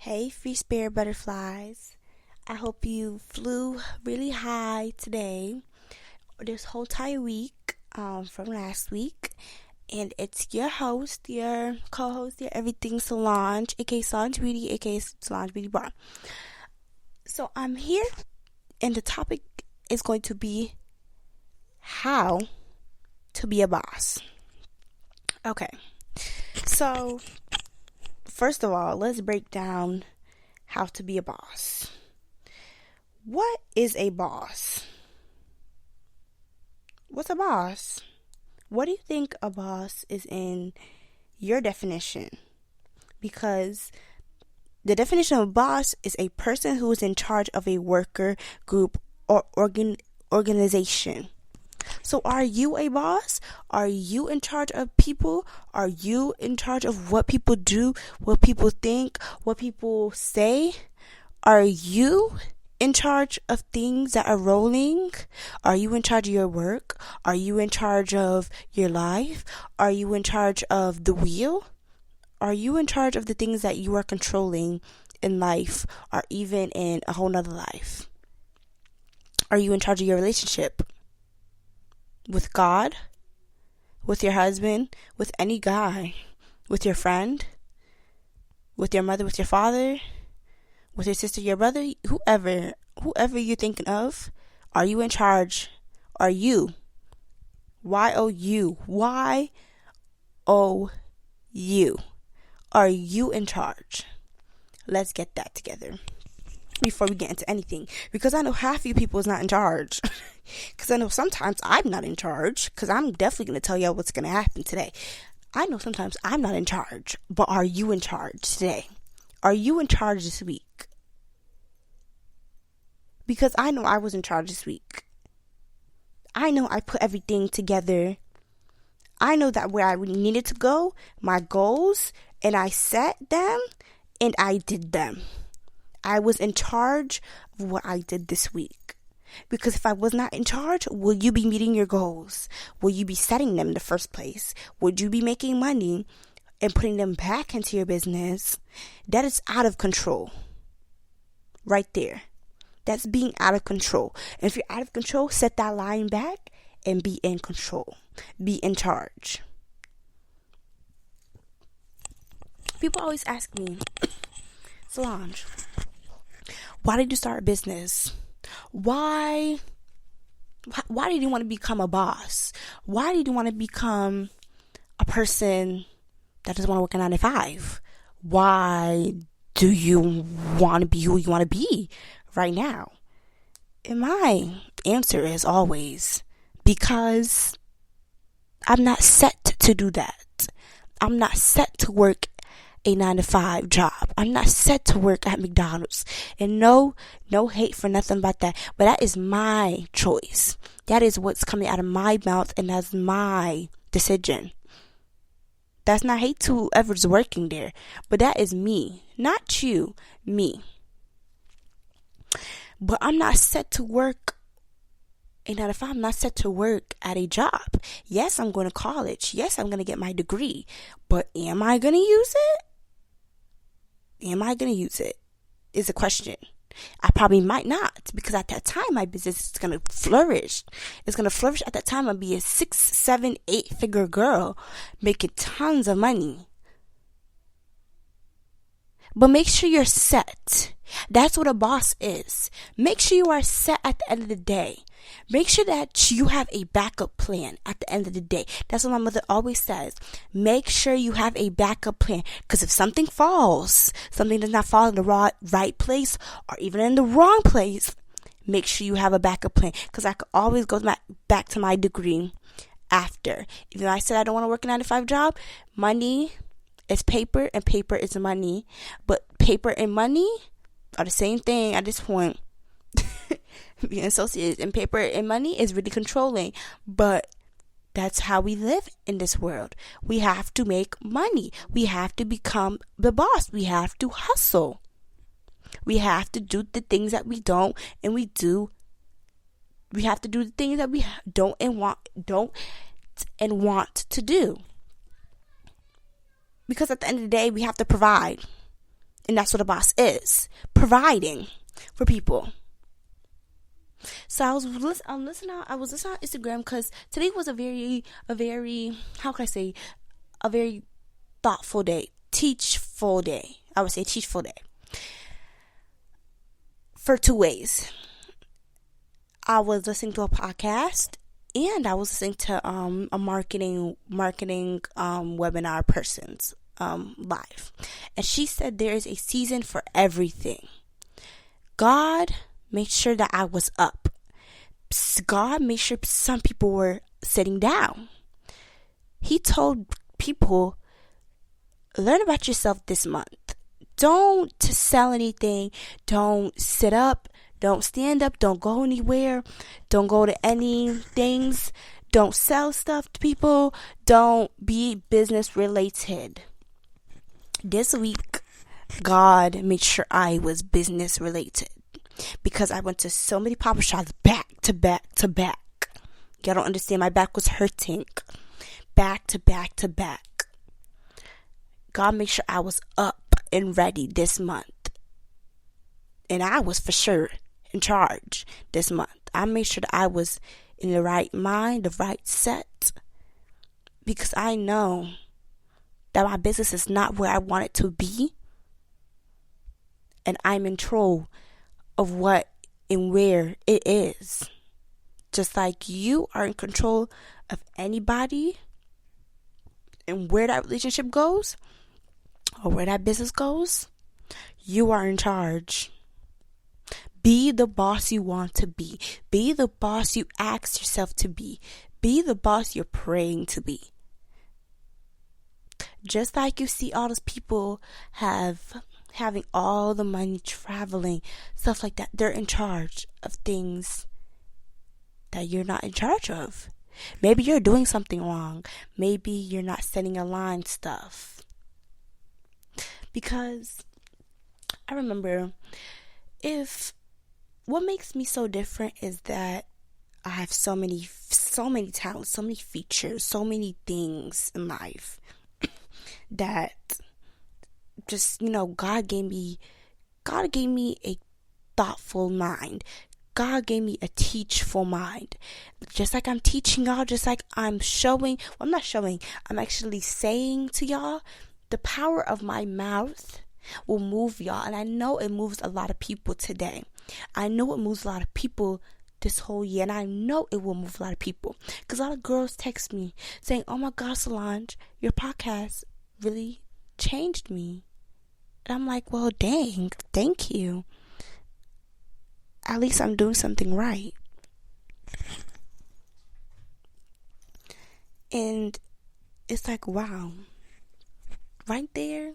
Hey, free spirit butterflies. I hope you flew really high today, or this whole entire week from last week. And it's your host, your co-host, your everything Solange, aka Solange Beauty, aka Solange Beauty Bar. So I'm here, and the topic is going to be how to be a boss. Okay, so first of all, let's break down how to be a boss. What is a boss? What's a boss? What do you think a boss is in your definition? Because the definition of a boss is a person who is in charge of a worker, group, or organization. So are you a boss? Are you in charge of people? Are you in charge of what people do, what people think, what people say? Are you in charge of things that are rolling? Are you in charge of your work? Are you in charge of your life? Are you in charge of the wheel? Are you in charge of the things that you are controlling in life, or even in a whole nother life? Are you in charge of your relationship? With God, with your husband, with any guy, with your friend, with your mother, with your father, with your sister, your brother, whoever you're thinking of, are you in charge? Are you? Y-O-U. Y-O-U. Are you in charge? Let's get that together before we get into anything, because I know half of you people is not in charge. Because I know sometimes I'm not in charge, because I'm definitely going to tell y'all what's going to happen today. I know sometimes I'm not in charge, but are you in charge today? Are you in charge this week? Because I know I was in charge this week. I know I put everything together. I know that where I needed to go, my goals, and I set them, and I did them. I was in charge of what I did this week. Because if I was not in charge, will you be meeting your goals? Will you be setting them in the first place? Would you be making money and putting them back into your business? That is out of control. Right there. That's being out of control. And if you're out of control, set that line back and be in control. Be in charge. People always ask me, Solange, why did you start a business? Why did you want to become a boss? Why did you want to become a person that doesn't want to work a 9 to 5? Why do you want to be who you want to be right now? And my answer is always because I'm not set to do that. I'm not set to work a 9 to 5 job. I'm not set to work at McDonald's. And no hate for nothing about that. But that is my choice. That is what's coming out of my mouth, and that's my decision. That's not hate to whoever's working there. But that is me. Not you. Me. But I'm not set to work a 9 to 5. I'm not set to work at a job. Yes, I'm going to college. Yes, I'm going to get my degree. But am I going to use it? Am I going to use it? Is a question. I probably might not, because at that time my business is going to flourish. It's going to flourish at that time. I'll be a 6, 7, 8-figure girl making tons of money. But make sure you're set. That's what a boss is. Make sure you are set at the end of the day. Make sure that you have a backup plan at the end of the day. That's what my mother always says. Make sure you have a backup plan. Because if something falls, something does not fall in the right place, or even in the wrong place, make sure you have a backup plan. Because I could always go back to my degree after. Even though I said I don't want to work a 9 to 5 job, money is paper and paper is money. But paper and money are the same thing at this point. Being associated in paper and money is really controlling, but that's how we live in this world. We have to make money. We have to become the boss. We have to hustle. We have to do the things that we don't, and we do. We have to do the things that we don't and want to do. Because at the end of the day, we have to provide. And that's what a boss is, providing for people. So I was listening on Instagram because today was a very, how can I say, a very thoughtful day, teachful day. I would say teachful day. For 2 ways. I was listening to a podcast and I was listening to a marketing webinar person's live. And she said there is a season for everything. God made sure that I was up. God made sure some people were sitting down. He told people, learn about yourself this month. Don't sell anything. Don't sit up. Don't stand up. Don't go anywhere. Don't go to any things. Don't sell stuff to people. Don't be business related. This week, God made sure I was business related because I went to so many pop shops back to back to back. Y'all don't understand. My back was hurting. Back to back to back. God made sure I was up and ready this month. And I was for sure in charge this month. I made sure that I was in the right mind, the right set. Because I know that my business is not where I want it to be. And I'm in control of what and where it is. Just like you are in control of anybody and where that relationship goes or where that business goes, you are in charge. Be the boss you want to be. Be the boss you ask yourself to be. Be the boss you're praying to be. Just like you see all those people having all the money, traveling, stuff like that. They're in charge of things that you're not in charge of. Maybe you're doing something wrong. Maybe you're not setting aligned stuff. Because I remember what makes me so different is that I have so many talents, so many features, so many things in life that just, God gave me a thoughtful mind. God gave me a teachful mind. Just like I'm teaching y'all, just like I'm I'm actually saying to y'all, the power of my mouth will move y'all. And I know it moves a lot of people today. I know it moves a lot of people this whole year. And I know it will move a lot of people. Because a lot of girls text me saying, oh my God, Solange, your podcast really changed me. And I'm like, well, dang, thank you. At least I'm doing something right. And it's like, wow. Right there,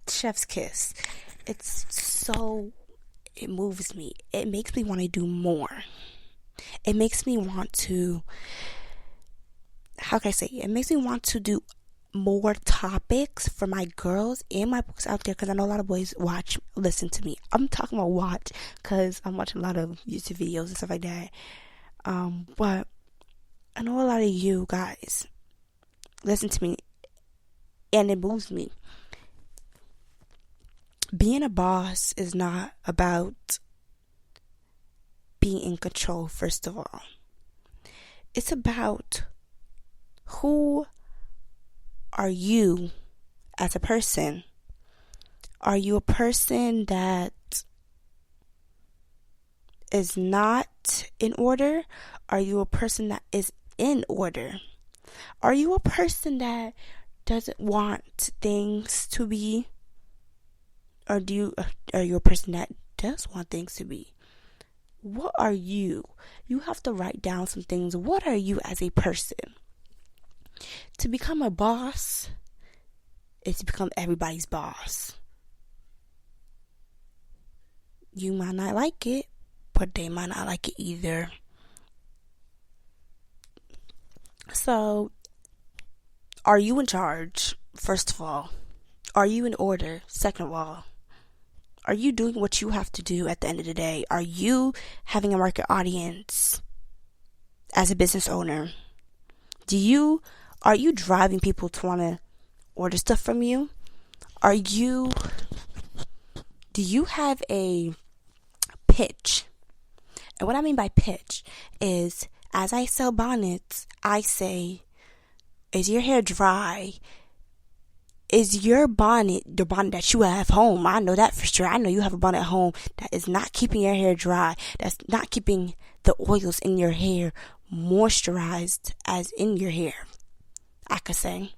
chef's kiss. It moves me. It makes me want to do more. It makes me want to, it makes me want to do more topics for my girls and my books out there, because I know a lot of boys listen to me. I'm talking about watch because I'm watching a lot of YouTube videos and stuff like that. But I know a lot of you guys listen to me and it moves me. Being a boss is not about being in control, first of all. It's about who are you as a person? Are you a person that is not in order? Are you a person that is in order? Are you a person that doesn't want things to be? Or are you a person that does want things to be? What are you? You have to write down some things. What are you as a person? To become a boss is to become everybody's boss. You might not like it, but they might not like it either. So, are you in charge, first of all? Are you in order, second of all? Are you doing what you have to do at the end of the day? Are you having a market audience as a business owner? Are you driving people to want to order stuff from you? Do you have a pitch? And what I mean by pitch is, as I sell bonnets, I say, is your hair dry? Is your bonnet the bonnet that you have home? I know that for sure. I know you have a bonnet at home that is not keeping your hair dry, that's not keeping the oils in your hair moisturized as in your hair, I could say.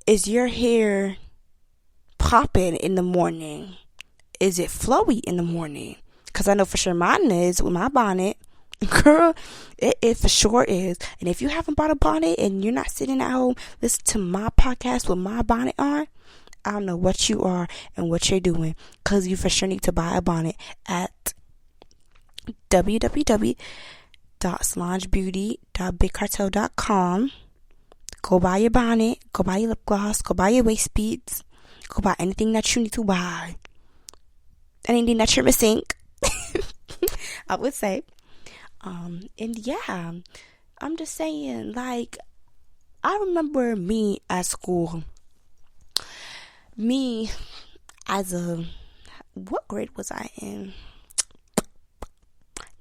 Is your hair popping in the morning? Is it flowy in the morning? Because I know for sure mine is with my bonnet. Girl, it for sure is. And if you haven't bought a bonnet and you're not sitting at home listening to my podcast with my bonnet on, I don't know what you are and what you're doing. Because you for sure need to buy a bonnet at www.solangebeauty.bigcartel.com. Go buy your bonnet, go buy your lip gloss, go buy your waist beads, go buy anything that you need to buy. Anything that you're missing, I would say. And yeah, I'm just saying, like, I remember me at school. Me as what grade was I in?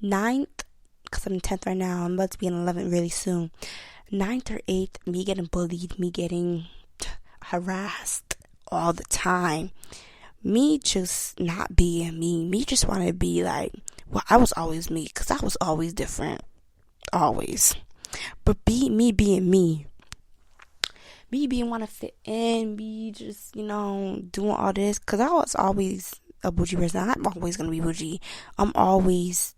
9th, because I'm in 10th right now. I'm about to be in 11th really soon. 9th or 8th, me getting bullied, me getting harassed all the time. Me just not being me. Me just wanted to be like, well, I was always me, because I was always different. Always. But me being me. Me being want to fit in. Me just, doing all this. Because I was always a bougie person. I'm always going to be bougie. I'm always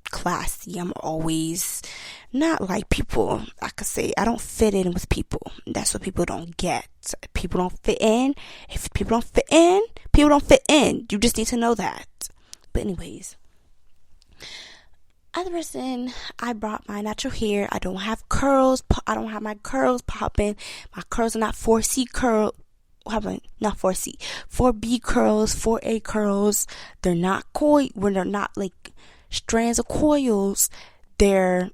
classy. I'm always not like people. I could say I don't fit in with people. That's what people don't get. People don't fit in. If people don't fit in, people don't fit in. You just need to know that. But anyways, as a person, I brought my natural hair. I don't have curls. I don't have my curls popping. My curls are not 4C curl. Not 4C. 4B curls, 4A curls. They're not coil. When they're not like strands of coils, they're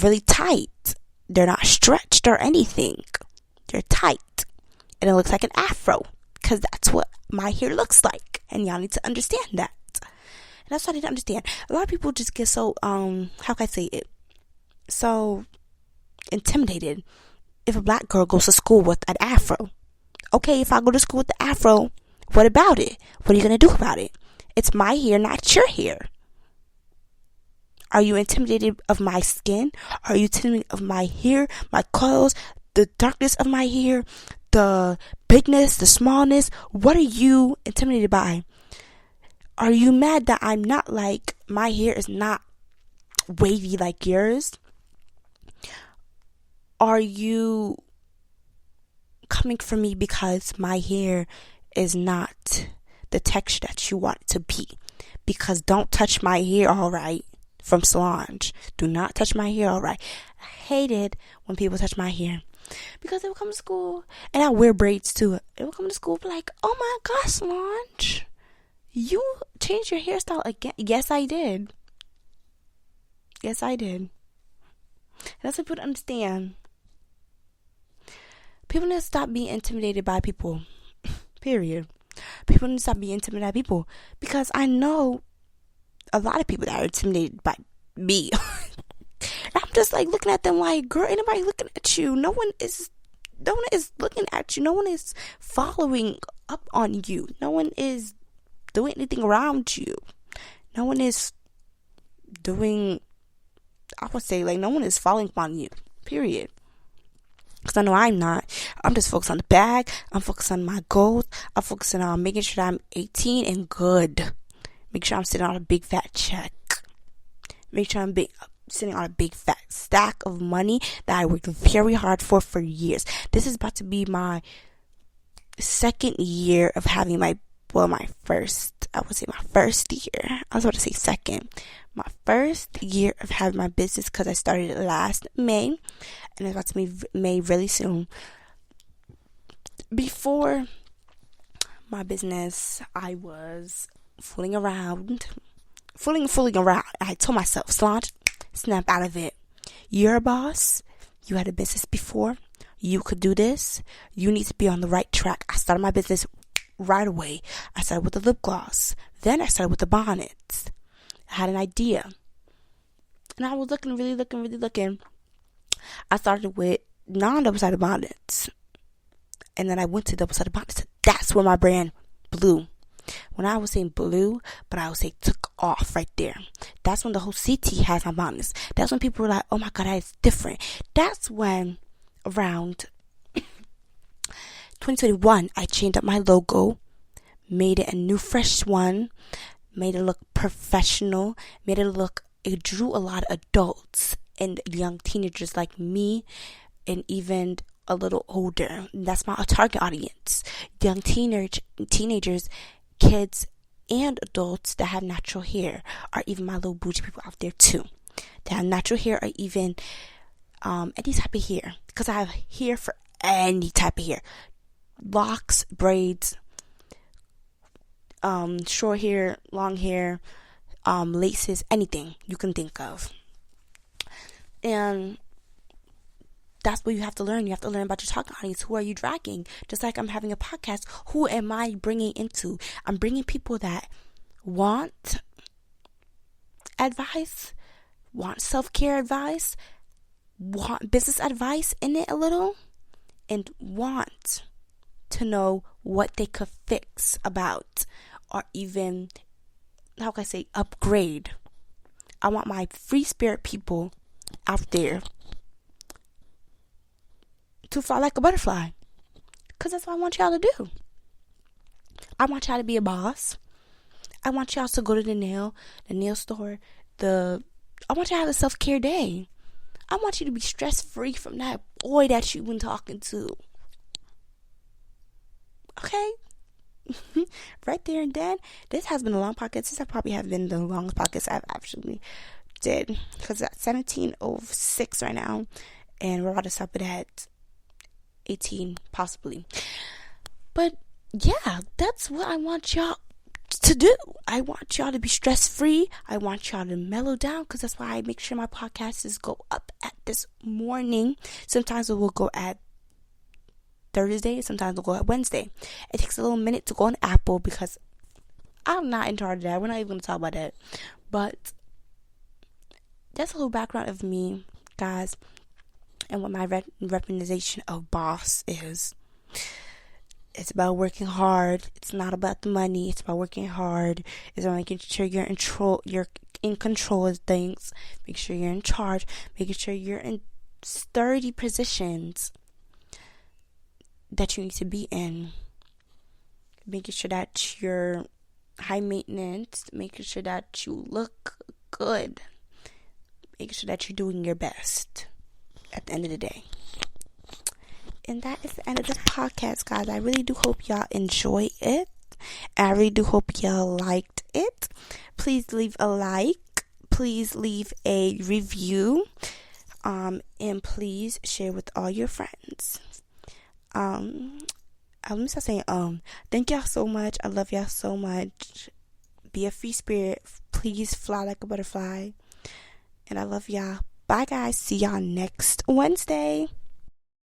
really tight. They're not stretched or anything. They're tight. And it looks like an afro. Because that's what my hair looks like. And y'all need to understand that. And that's what I need to understand. A lot of people just get so, how can I say it? So intimidated if a black girl goes to school with an afro. Okay, if I go to school with the afro, what about it? What are you going to do about it? It's my hair, not your hair. Are you intimidated of my skin? Are you intimidated of my hair, my curls, the darkness of my hair, the bigness, the smallness? What are you intimidated by? Are you mad that I'm not like, my hair is not wavy like yours? Are you coming for me because my hair is not the texture that you want it to be? Because don't touch my hair, alright? From Solange. Do not touch my hair, alright? I hate it when people touch my hair. Because they will come to school, and I wear braids too. They will come to school and be like, oh my gosh, Solange, you changed your hairstyle again. Yes, I did. Yes, I did. And that's what people understand. People need to stop being intimidated by people. Period. People need to stop being intimidated by people. Because I know a lot of people that are intimidated by me. I'm just like looking at them like, girl, ain't nobody looking at you. No one is looking at you. No one is following up on you. No one is doing anything around you. No one is doing, I would say, like, no one is following up on you. Period. Because I know I'm not. I'm just focused on the bag. I'm focused on my goals. I'm focusing on making sure that I'm 18 and good. Make sure I'm sitting on a big fat check. Make sure I'm sitting on a big fat stack of money that I worked very hard for years. This is about to be my second year of having my first year. I was about to say second. My first year of having my business, because I started it last May, and it's about to be May really soon. Before my business, I was fooling around. I told myself, Solange, snap out of it. You're a boss. You had a business before. You could do this. You need to be on the right track. I started my business right away. I started with the lip gloss. Then I started with the bonnets. I had an idea. And I was really looking. I started with non-double-sided bonnets. And then I went to double-sided bonnets. That's where my brand blew. When I was saying blue, but I would say took off right there. That's when the whole CT has my bonnets. That's when people were like, oh my God, that is different. That's when around 2021, I changed up my logo, made it a new fresh one, made it look professional, it drew a lot of adults and young teenagers like me, and even a little older. That's my target audience. Young teenagers, kids, and adults that have natural hair, or even my little bougie people out there too. That have natural hair, or even any type of hair. Because I have hair for any type of hair. Locks, braids, short hair, long hair, laces, anything you can think of. And that's what you have to learn. You have to learn about your target audience. Who are you dragging? Just like I'm having a podcast, who am I bringing into? I'm bringing people that want advice, want self-care advice, want business advice in it a little, and want to know what they could fix about, or even, how can I say, upgrade. I want my free spirit people out there to fly like a butterfly, because that's what I want y'all to do. I want y'all to be a boss. I want y'all to go to the nail store. I want y'all to have a self-care day. I want you to be stress-free from that boy that you've been talking to. Okay? Right there and then. This has been a long podcast. This probably have been the longest podcast I've actually did, because it's at 17:06 right now, and we're about to stop it at 18 possibly. But yeah, that's what I want y'all to do. I want y'all to be stress free. I want y'all to mellow down, because that's why I make sure my podcasts go up at this morning. Sometimes it will go at Thursday, sometimes it'll go at Wednesday. It takes a little minute to go on Apple, because I'm not in charge of that. We're not even going to talk about that. But that's a little background of me, guys, and what my representation of boss is. It's about working hard. It's not about the money. It's about working hard. It's about making sure you're in control of things. Make sure you're in charge. Making sure you're in sturdy positions that you need to be in. Making sure that you're high maintenance. Making sure that you look good. Making sure that you're doing your best at the end of the day. And that is the end of this podcast, guys. I really do hope y'all enjoy it. I really do hope y'all liked it. Please leave a like. Please leave a review. And please share with all your friends. I'm gonna start saying thank y'all so much. I love y'all so much. Be a free spirit. Please fly like a butterfly. And I love y'all. Bye, guys. See y'all next Wednesday.